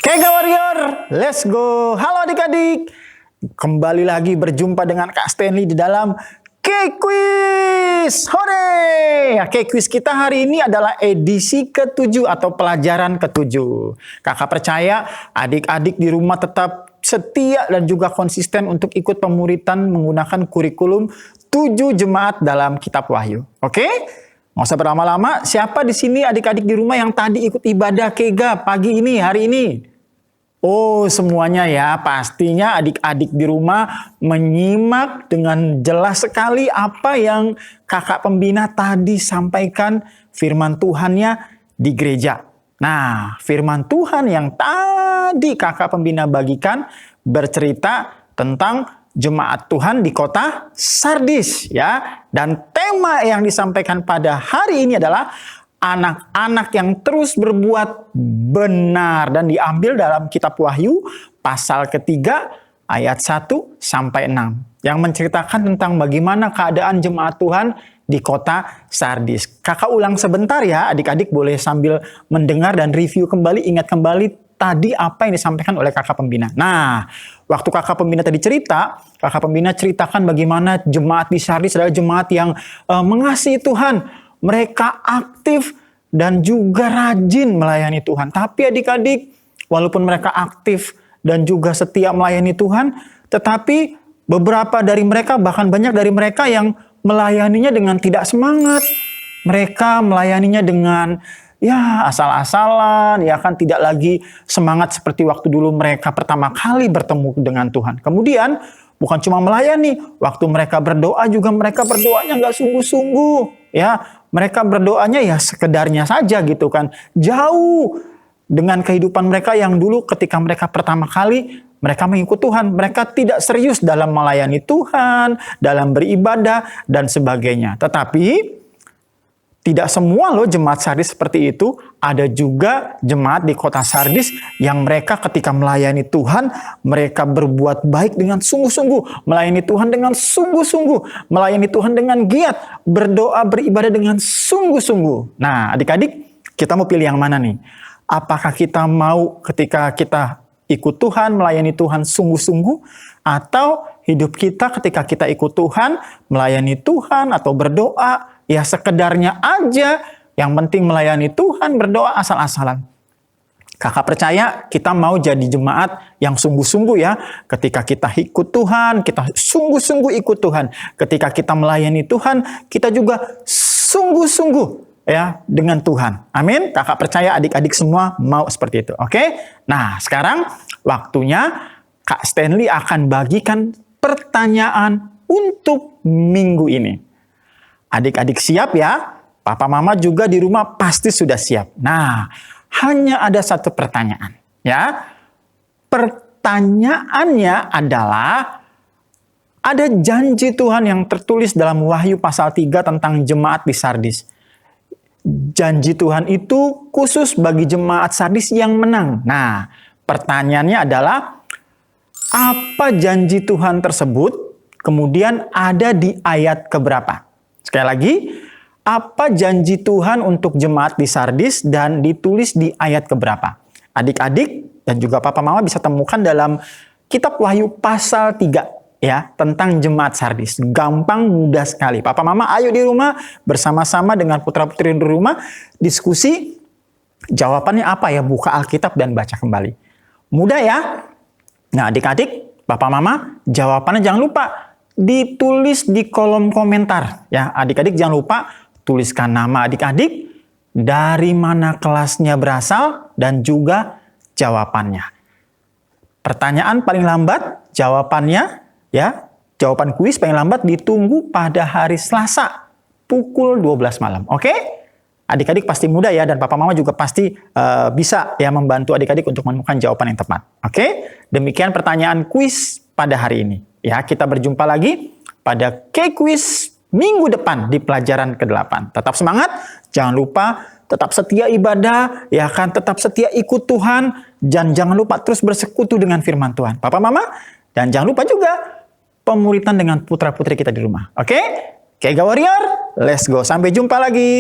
Kega Warrior, let's go. Halo adik-adik, kembali lagi berjumpa dengan Kak Stanley di dalam K-Quiz. Hore! K-Quiz kita hari ini adalah edisi ke-7 atau pelajaran ke-7. Kakak percaya adik-adik di rumah tetap setia dan juga konsisten untuk ikut pemuritan menggunakan kurikulum 7 jemaat dalam Kitab Wahyu. Oke? Nggak usah berlama-lama, siapa di sini adik-adik di rumah yang tadi ikut ibadah Kega pagi ini, hari ini? Oh, semuanya ya. Pastinya adik-adik di rumah menyimak dengan jelas sekali apa yang kakak pembina tadi sampaikan firman Tuhannya di gereja. Nah, firman Tuhan yang tadi kakak pembina bagikan bercerita tentang jemaat Tuhan di kota Sardis ya. Dan tema yang disampaikan pada hari ini adalah anak-anak yang terus berbuat benar, dan diambil dalam Kitab Wahyu pasal ketiga ayat 1 sampai 6 yang menceritakan tentang bagaimana keadaan jemaat Tuhan di kota Sardis. Kakak ulang sebentar ya, adik-adik boleh sambil mendengar dan review kembali, ingat kembali tadi apa yang disampaikan oleh kakak pembina. Nah, waktu kakak pembina tadi cerita, kakak pembina ceritakan bagaimana jemaat di Sardis adalah jemaat yang mengasihi Tuhan. Mereka aktif dan juga rajin melayani Tuhan. Tapi adik-adik, walaupun mereka aktif dan juga setia melayani Tuhan, tetapi beberapa dari mereka, bahkan banyak dari mereka yang melayaninya dengan tidak semangat. Mereka melayaninya dengan ya asal-asalan, ya kan, tidak lagi semangat seperti waktu dulu mereka pertama kali bertemu dengan Tuhan. Kemudian bukan cuma melayani, waktu mereka berdoa juga mereka berdoanya nggak sungguh-sungguh, ya. Mereka berdoanya ya sekedarnya saja gitu kan. Jauh dengan kehidupan mereka yang dulu ketika mereka pertama kali mereka mengikut Tuhan. Mereka tidak serius dalam melayani Tuhan, dalam beribadah dan sebagainya. Tetapi tidak semua loh jemaat Sardis seperti itu. Ada juga jemaat di kota Sardis yang mereka ketika melayani Tuhan, mereka berbuat baik dengan sungguh-sungguh. Melayani Tuhan dengan sungguh-sungguh. Melayani Tuhan dengan giat. Berdoa, beribadah dengan sungguh-sungguh. Nah, adik-adik, kita mau pilih yang mana nih? Apakah kita mau ketika kita ikut Tuhan, melayani Tuhan sungguh-sungguh? Atau hidup kita ketika kita ikut Tuhan, melayani Tuhan atau berdoa, ya sekedarnya aja, yang penting melayani Tuhan, berdoa asal-asalan. Kakak percaya kita mau jadi jemaat yang sungguh-sungguh ya. Ketika kita ikut Tuhan, kita sungguh-sungguh ikut Tuhan. Ketika kita melayani Tuhan, kita juga sungguh-sungguh ya dengan Tuhan. Amin. Kakak percaya adik-adik semua mau seperti itu. Oke? Nah, sekarang waktunya Kak Stanley akan bagikan pertanyaan untuk minggu ini. Adik-adik siap ya? Papa mama juga di rumah pasti sudah siap. Nah, hanya ada satu pertanyaan ya. Pertanyaannya adalah ada janji Tuhan yang tertulis dalam Wahyu pasal 3 tentang jemaat di Sardis. Janji Tuhan itu khusus bagi jemaat Sardis yang menang. Nah, pertanyaannya adalah apa janji Tuhan tersebut? Kemudian ada di ayat keberapa? Sekali lagi, apa janji Tuhan untuk jemaat di Sardis dan ditulis di ayat keberapa? Adik-adik dan juga papa mama bisa temukan dalam Kitab Wahyu pasal 3 ya, tentang jemaat Sardis. Gampang, mudah sekali. Papa mama ayo di rumah bersama-sama dengan putra-putri di rumah diskusi jawabannya apa ya, buka Alkitab dan baca kembali. Mudah ya? Nah, adik-adik, papa mama, jawabannya jangan lupa ditulis di kolom komentar ya. Adik-adik jangan lupa tuliskan nama adik-adik, dari mana kelasnya berasal, dan juga jawabannya. Pertanyaan paling lambat, jawabannya ya, jawaban kuis paling lambat ditunggu pada hari Selasa pukul 12 malam. Oke? Adik-adik pasti mudah ya, dan papa mama juga pasti bisa ya membantu adik-adik untuk menemukan jawaban yang tepat. Oke? Demikian pertanyaan kuis pada hari ini. Ya, kita berjumpa lagi pada K-Quiz minggu depan di pelajaran ke-8. Tetap semangat, jangan lupa tetap setia ibadah, ya kan, tetap setia ikut Tuhan, dan jangan lupa terus bersekutu dengan firman Tuhan. Papa mama, dan jangan lupa juga pemuritan dengan putra-putri kita di rumah. Oke? Kega Warrior, let's go. Sampai jumpa lagi.